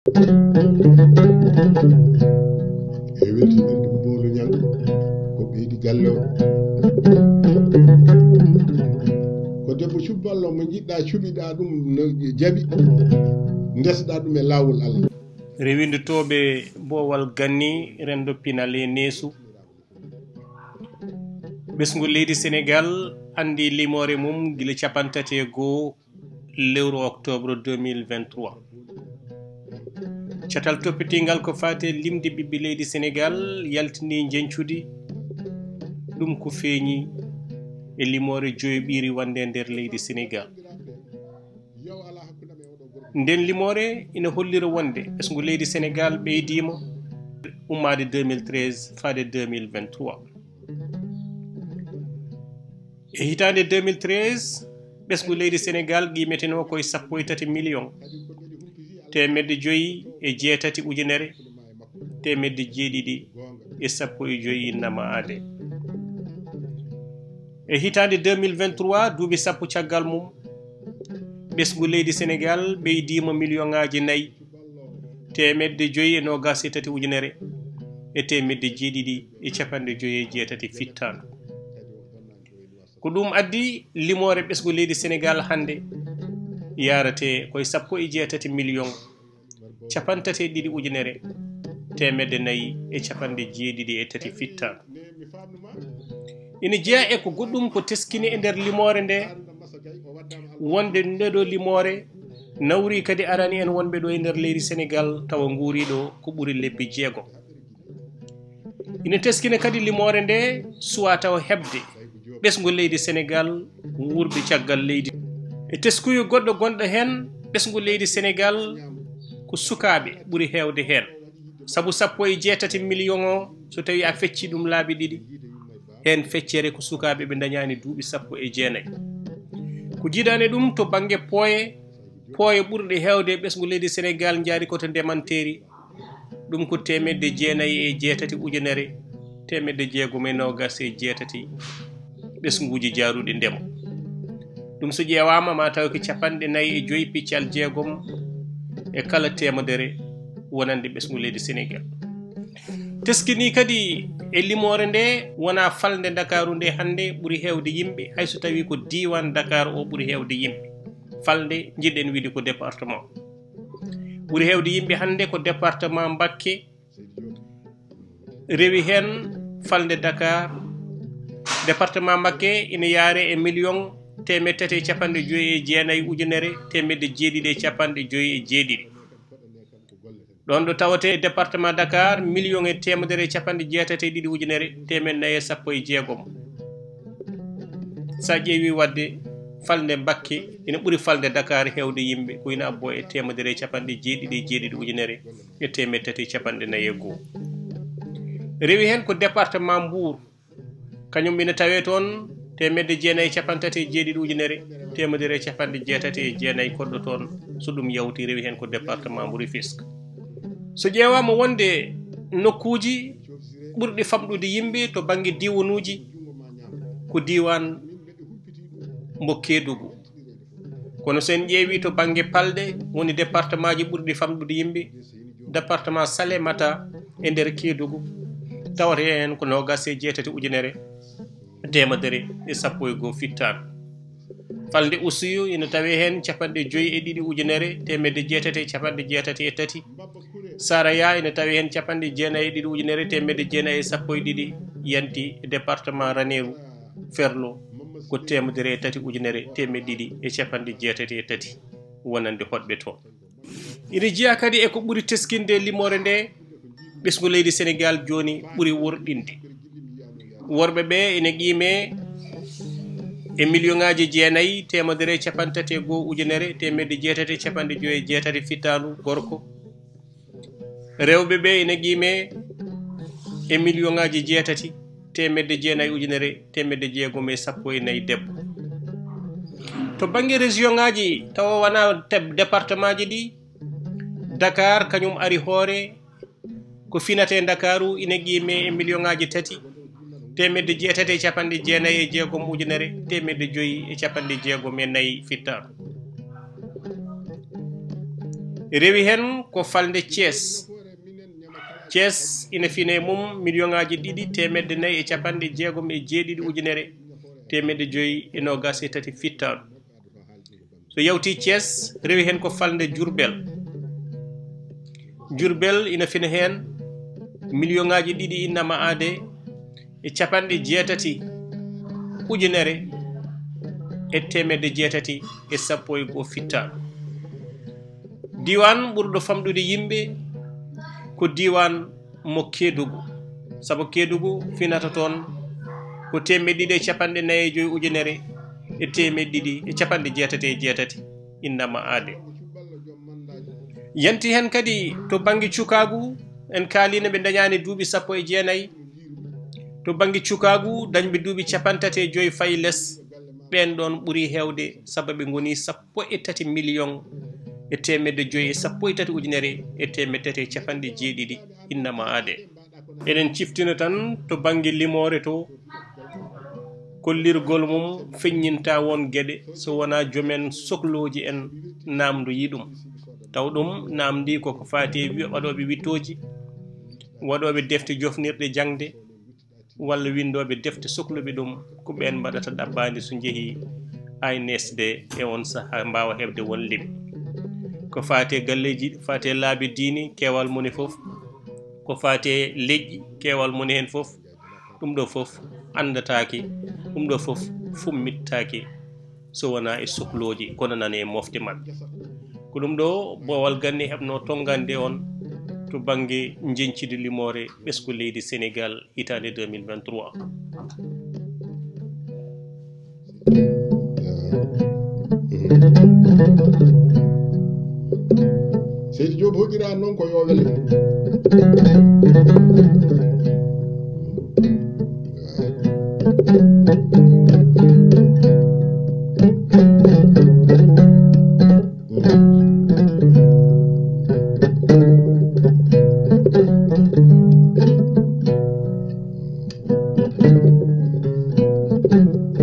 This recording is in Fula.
e weltinirde Boolo Ñang ko ɓeydi galle o ko debbo cubballo mo jiɗɗa cuɓiɗa ɗum no jaɓi ndesɗa ɗum e lawol Allah. rewindutoɓe boowal ganni rendo pinal e neesu ɓesngu leydi Sénégal andi limore mum gila 31 lewru octobre 2023 catal toppitingal ko fate limde ɓiɓɓe leydi Sénégal yaltini jencude ɗum ko feeñi e limore joyoɓiri wonde nder leydi Sénégal. nden limore ina hollira wonde ɓesngu leydi Sénégal ɓeydima ummade 2013 fade 2023 e hitande 2013 ɓesngu leydi Sénégal qimeteno koye 13 million temedde joyyi e jeetati ujunere temedde jeeɗiɗi e 15 nama ade e hitande 2023 duuɓi sappo caggal mum ɓesngu leydi Sénégal ɓeydima million ngaji 4 temedde joyyi e nogas e tati ujunere e temedde jeeɗiɗi e capanɗe joyyi e jeetati fittandu ko ɗum addi limore ɓesngu leydi Sénégal hande yarate koye 17 million capantati e ɗiɗi ujunere temedde 4 e capanɗe jeeɗiɗi e tati fittandu ina jeeya e ko goɗɗum ko teskini e nder limore nde wonde ndeɗo limore nawri kadi arani en wonɓe ɗo e nder leydi Sénégal tawa guuriɗo ko ɓuuri lebbi 6 ina teskina kadi limore nde suwa tawa hebde ɓesngu leydi Sénégal wurɓe caggal leydi e teskuyo goɗɗo gonɗo hen ɓesngu leydi Sénégal ko sukaɓe ɓuuri hewde hen saabu 17 million o so tawi a fecci ɗum laabi ɗiɗi hen feccere ko sukaɓe ɓe dañani duuɓi 19 ko jiidani ɗum to banggue pooye ɓurɗe hewde ɓesngu leydi Sénégal jaari koto ndemanteri ɗum ko temedde 9 e jeetati ujunere temedde 6 e jeetati ɓesnguji jaaruɗi ndema ɗum so ƴewama ma taw ko 45 piccal 6 e kala temedere wonande ɓesngu leydi Sénégal teskini kadi e limore nde wona falde Dakaru nde hande ɓuuri hewde yimɓe hayso tawi ko diwan Dakar o ɓuuri hewde yimɓe falde jiɗɗen wiide ko département ɓuuri hewde yimɓe hande ko département Mbacké rewi hen falde Dakar département Mbacké ina yaare e million temedde 359 ujunere temedde jeeɗiɗi e capanɗe joyyi e jeeɗiɗi ɗon ɗo tawate département Dakar million e temedere capanɗe jeetati e ɗiɗi ujunere temedde 416 sa ƴeewi wadde falde Mbacké ina ɓuuri falde Dakar hewde yimɓe ko ina abbo e temedere capanɗe jeeɗiɗi e jeeɗiɗi ujunere e temedde tati capanɗe 4 rewi hen ko département Mbour kañum ina tawe toon temedde 9 e capantati e jeeɗiɗi ujunere temedere capanɗe jeetati e jeenayyi koɗɗo toon so ɗum yawti rewi hen ko département Mbour Rufisque so ƴeewama wonde nokkuji ɓurɗi famɗude yimɓe to banggue diwanuji ko diwan mbo Kédougou kono sen ƴeewi to banggue palɗe woni département ji ɓurɗi famɗude yimɓe département Salémata e nder Kédougou tawata hen ko 27 ujunere temedere e 11 fittandu falde Oussouye ina tawe hen capanɗe 5 e ɗiɗi ujunere temedde 8 e capanɗe 83 Saraya ina tawe hen capanɗe 9 e ɗiɗi ujunere temedde 9 e 12 yanti département Ranérou Ferlo ko temedere e 3 ujunere temedde 2 e capanɗe 83 wonande hoɗɓe toon ina jeeya kadi e ko ɓuuri teskinde limore nde ɓesngu leydi Sénégal joni ɓuuri worɗinde worɓe ɓe ina qime e million ngaji 9 temedere capantati e 1 ujunere temedde 8 e capanɗe 5 e jeetati fittandu gorko rewɓe ɓe ina qime e million ngaji 8 temedde 9 ujunere temedde 6 e 14 debbo to banggue région ngaji tawa wona département ji ɗi Dakar kañum ari hoore ko finate Dakaru ina qime e million ngaji 3 temedde 8 e capanɗe 9 e 6 ujunere temedde 5 e capanɗe 6 e 4 fittandu rewi hen ko falde Thiès Thiès ina fine mum million ngaji ɗiɗi temedde nayyi e capanɗe jeegom e jeeɗiɗi ujunere temedde joyyi e nogas e tati fittaɗo so yawti Thiès rewi hen ko falde Diourbel ina fina hen million ngaji ɗiɗi innama aade e capanɗe jeetati ujunere e temedde jeetati e sappo e goo fittaɗo diwan ɓurɗo famɗude yimɓe ko diwan mo Kédougou sabu Kédougou finata toon ko temedde ɗiɗi e capanɗe nayyi e joyyi ujunere e temedde ɗiɗi e capanɗe jeetati e jeetati innama aade yanti hen kadi to banggue cukagu en kaalino ɓe dañani duuɓi sappo e jeenayyi to banggue cukagu dañɓe duuɓi capantati e joyyi fayi less ɓen ɗon ɓuuri hewde sabu ɓe goni sappo e tati million e temedde joyyi e sappo e tati ujunere e temedde tati e capanɗe jeeɗiɗi innama aade eɗen ciftina tan to banggue Limoore to kollirgol mum feññinta won gueɗe so wona joomen sohloji en namdoyi ɗum taw ɗum namdi koko fati waɗoɓe wittoji waɗoɓe defte jofnirɗe jangde walla windoɓe defte sohluɓe ɗum ko ɓen mbaɗata ɗabbandi so jeehi ANSD e on saaha mbawa hebde won lim ko fate galleji fate laabi diini keewal moni foof ko fate leƴƴi keewal moni hen foof ɗum ɗo foof andatake ɗum ɗo foof fummittake so wona e sohloji kono nane e mofte mabɓe ko ɗum ɗo boowal ganni heɓno tongande on to banggue jencide Limoore ɓesgu leydi Sénégal hitande 2023 Seydi Diop hoƴƴira noon ko yo wele